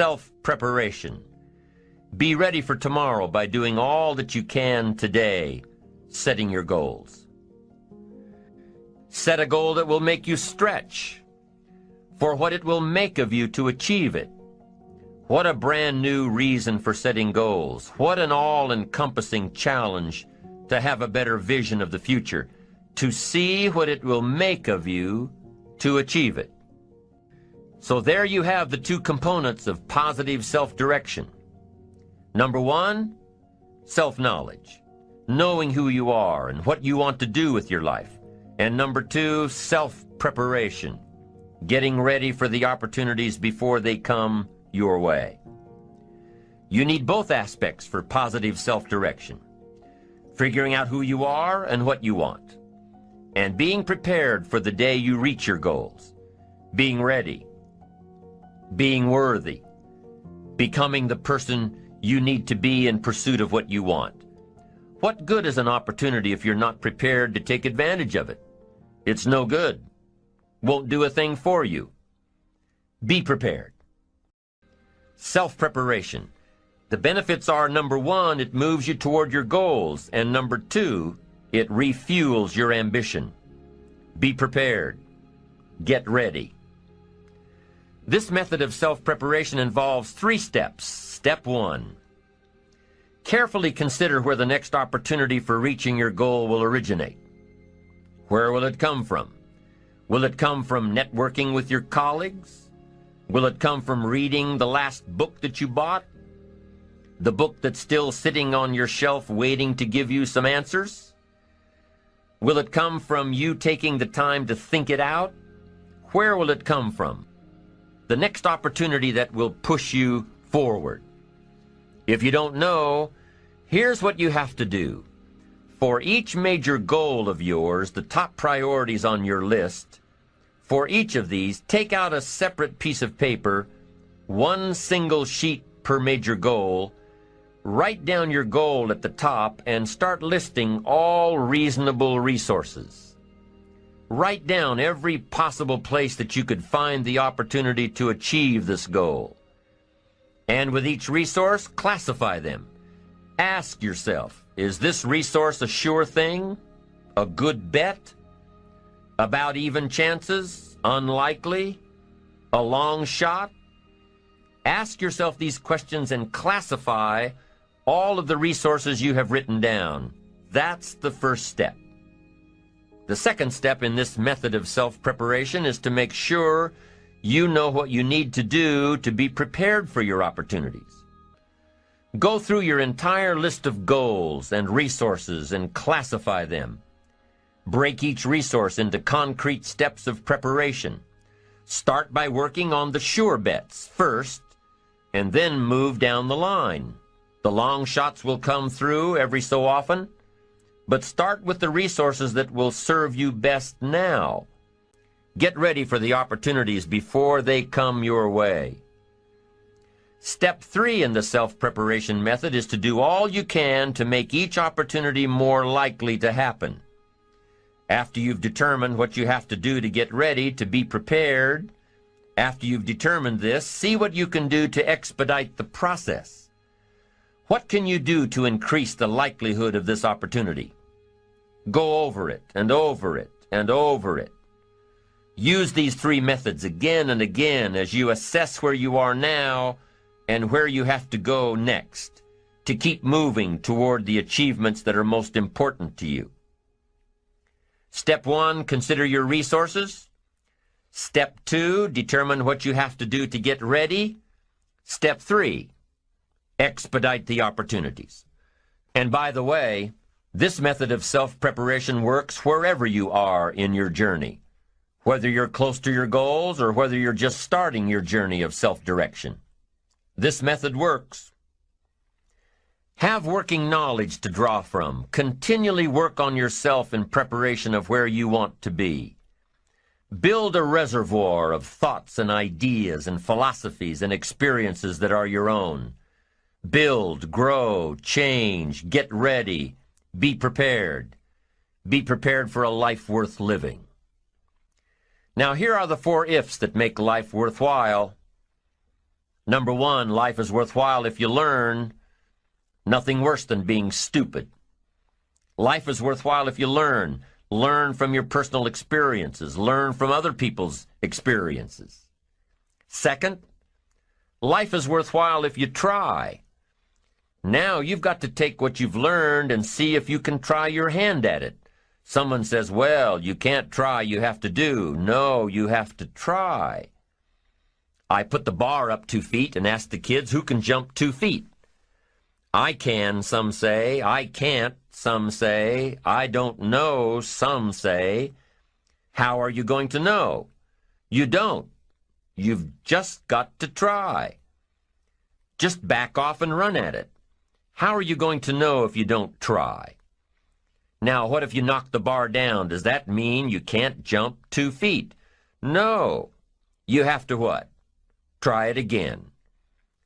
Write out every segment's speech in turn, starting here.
self-preparation. Be ready for tomorrow by doing all that you can today, setting your goals. Set a goal that will make you stretch for what it will make of you to achieve it. What a brand new reason for setting goals. What an all-encompassing challenge to have a better vision of the future, to see what it will make of you to achieve it. So there you have the two components of positive self-direction. Number one, self-knowledge, knowing who you are and what you want to do with your life. And number two, self-preparation, getting ready for the opportunities before they come your way. You need both aspects for positive self-direction, figuring out who you are and what you want, and being prepared for the day you reach your goals, being ready, being worthy, becoming the person you need to be in pursuit of what you want. What good is an opportunity if you're not prepared to take advantage of it? It's no good. Won't do a thing for you. Be prepared. Self-preparation. The benefits are, number one, it moves you toward your goals, and number two, it refuels your ambition. Be prepared. Get ready. This method of self-preparation involves 3 steps. Step 1. Carefully consider where the next opportunity for reaching your goal will originate. Where will it come from? Will it come from networking with your colleagues? Will it come from reading the last book that you bought? The book that's still sitting on your shelf waiting to give you some answers? Will it come from you taking the time to think it out? Where will it come from? The next opportunity that will push you forward. If you don't know, here's what you have to do. For each major goal of yours, the top priorities on your list, for each of these, take out a separate piece of paper, one single sheet per major goal, write down your goal at the top, and start listing all reasonable resources. Write down every possible place that you could find the opportunity to achieve this goal. And with each resource, classify them. Ask yourself, is this resource a sure thing? A good bet? About even chances? Unlikely? A long shot? Ask yourself these questions and classify all of the resources you have written down. That's the first step. The second step in this method of self-preparation is to make sure you know what you need to do to be prepared for your opportunities. Go through your entire list of goals and resources and classify them. Break each resource into concrete steps of preparation. Start by working on the sure bets first, and then move down the line. The long shots will come through every so often, but start with the resources that will serve you best now. Get ready for the opportunities before they come your way. Step 3 in the self-preparation method is to do all you can to make each opportunity more likely to happen. After you've determined what you have to do to get ready, to be prepared, after you've determined this, see what you can do to expedite the process. What can you do to increase the likelihood of this opportunity? Go over it and over it and over it. Use these 3 methods again and again as you assess where you are now and where you have to go next to keep moving toward the achievements that are most important to you. Step 1, consider your resources. Step 2, determine what you have to do to get ready. Step 3, expedite the opportunities. And by the way, this method of self-preparation works wherever you are in your journey, whether you're close to your goals or whether you're just starting your journey of self-direction. This method works. Have working knowledge to draw from. Continually work on yourself in preparation of where you want to be. Build a reservoir of thoughts and ideas and philosophies and experiences that are your own. Build, grow, change, get ready, be prepared. Be prepared for a life worth living. Now here are the 4 ifs that make life worthwhile. Number one, life is worthwhile if you learn. Nothing worse than being stupid. Life is worthwhile if you learn. Learn from your personal experiences. Learn from other people's experiences. Second, life is worthwhile if you try. Now you've got to take what you've learned and see if you can try your hand at it. Someone says, well, you can't try, you have to do. No, you have to try. I put the bar up 2 feet and asked the kids who can jump 2 feet. I can, some say. I can't, some say. I don't know, some say. How are you going to know? You don't. You've just got to try. Just back off and run at it. How are you going to know if you don't try? Now, what if you knock the bar down? Does that mean you can't jump 2 feet? No. You have to what? Try it again.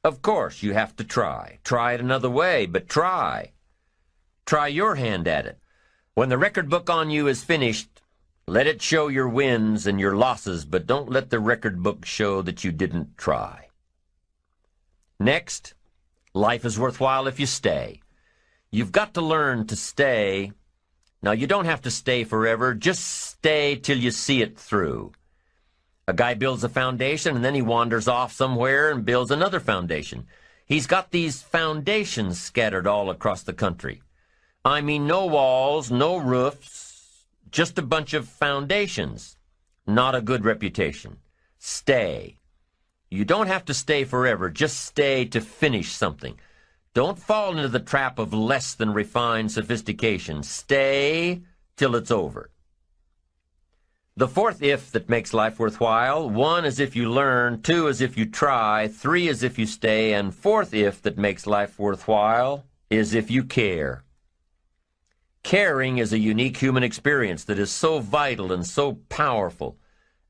Of course, you have to try. Try it another way, but try. Try your hand at it. When the record book on you is finished, let it show your wins and your losses, but don't let the record book show that you didn't try. Next, life is worthwhile if you stay. You've got to learn to stay. Now, you don't have to stay forever. Just stay till you see it through. A guy builds a foundation, and then he wanders off somewhere and builds another foundation. He's got these foundations scattered all across the country. I mean, no walls, no roofs, just a bunch of foundations. Not a good reputation. Stay. You don't have to stay forever. Just stay to finish something. Don't fall into the trap of less than refined sophistication. Stay till it's over. The fourth if that makes life worthwhile: 1 is if you learn, 2 is if you try, 3 is if you stay, and fourth if that makes life worthwhile is if you care. Caring is a unique human experience that is so vital and so powerful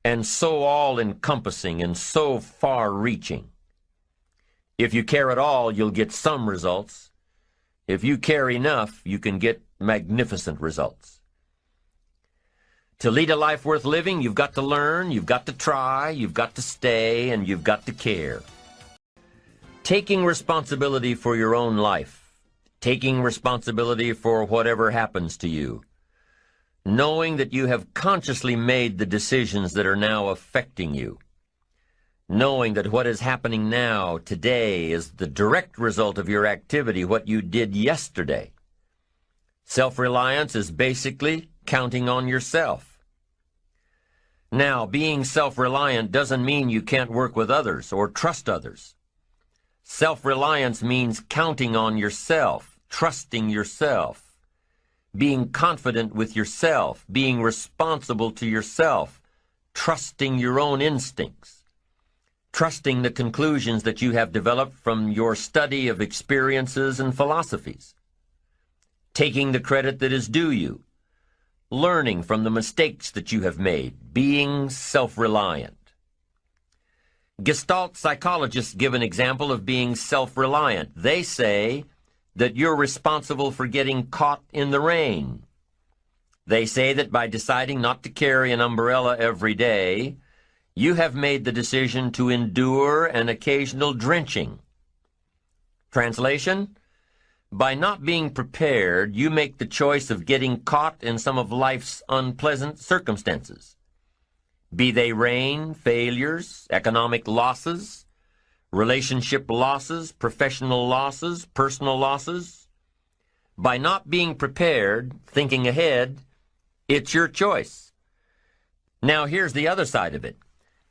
and so all-encompassing and so far-reaching. If you care at all, you'll get some results. If you care enough, you can get magnificent results. To lead a life worth living, you've got to learn, you've got to try, you've got to stay, and you've got to care. Taking responsibility for your own life, taking responsibility for whatever happens to you, knowing that you have consciously made the decisions that are now affecting you, knowing that what is happening now, today, is the direct result of your activity, what you did yesterday. Self-reliance is basically counting on yourself. Now, being self-reliant doesn't mean you can't work with others or trust others. Self-reliance means counting on yourself, trusting yourself, being confident with yourself, being responsible to yourself, trusting your own instincts, trusting the conclusions that you have developed from your study of experiences and philosophies, taking the credit that is due you, learning from the mistakes that you have made, being self-reliant. Gestalt psychologists give an example of being self-reliant. They say that you're responsible for getting caught in the rain. They say that by deciding not to carry an umbrella every day, you have made the decision to endure an occasional drenching. Translation: by not being prepared, you make the choice of getting caught in some of life's unpleasant circumstances. Be they rain, failures, economic losses, relationship losses, professional losses, personal losses. By not being prepared, thinking ahead, it's your choice. Now here's the other side of it.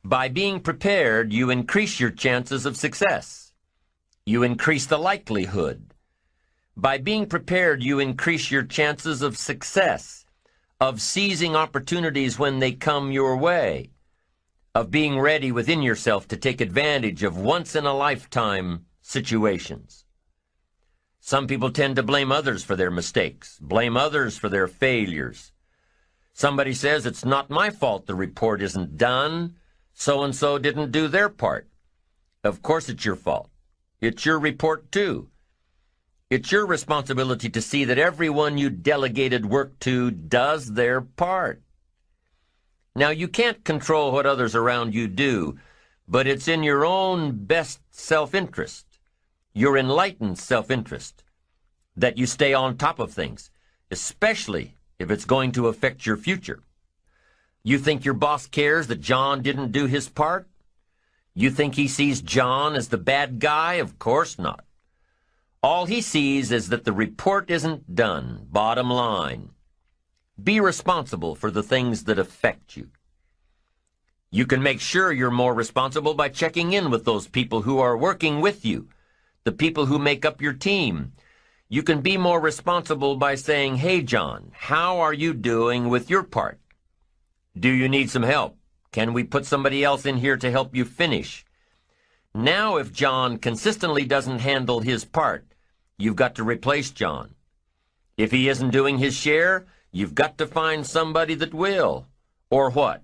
By being prepared, you increase your chances of success. You increase the likelihood. By being prepared, you increase your chances of success, of seizing opportunities when they come your way, of being ready within yourself to take advantage of once-in-a-lifetime situations. Some people tend to blame others for their mistakes, blame others for their failures. Somebody says, it's not my fault the report isn't done. So-and-so didn't do their part. Of course it's your fault. It's your report too. It's your responsibility to see that everyone you delegated work to does their part. Now, you can't control what others around you do, but it's in your own best self-interest, your enlightened self-interest, that you stay on top of things, especially if it's going to affect your future. You think your boss cares that John didn't do his part? You think he sees John as the bad guy? Of course not. All he sees is that the report isn't done, bottom line. Be responsible for the things that affect you. You can make sure you're more responsible by checking in with those people who are working with you, the people who make up your team. You can be more responsible by saying, "Hey, John, how are you doing with your part? Do you need some help? Can we put somebody else in here to help you finish?" Now, if John consistently doesn't handle his part, you've got to replace John. If he isn't doing his share, you've got to find somebody that will. Or what?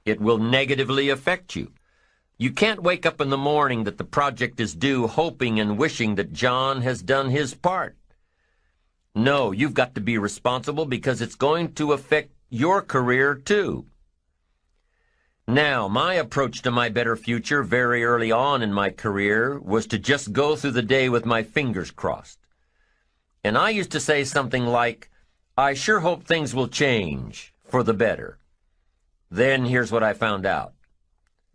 It will negatively affect you. You can't wake up in the morning that the project is due hoping and wishing that John has done his part. No, you've got to be responsible because it's going to affect your career too. Now, my approach to my better future very early on in my career was to just go through the day with my fingers crossed. And I used to say something like, "I sure hope things will change for the better." Then here's what I found out.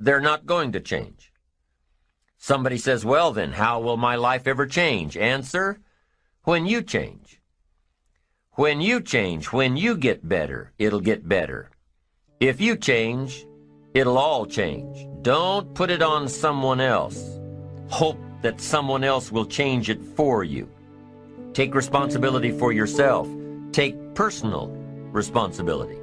They're not going to change. Somebody says, "Well then, how will my life ever change?" Answer, when you change. When you change, when you get better, it'll get better. If you change, it'll all change. Don't put it on someone else. Hope that someone else will change it for you. Take responsibility for yourself. Take personal responsibility.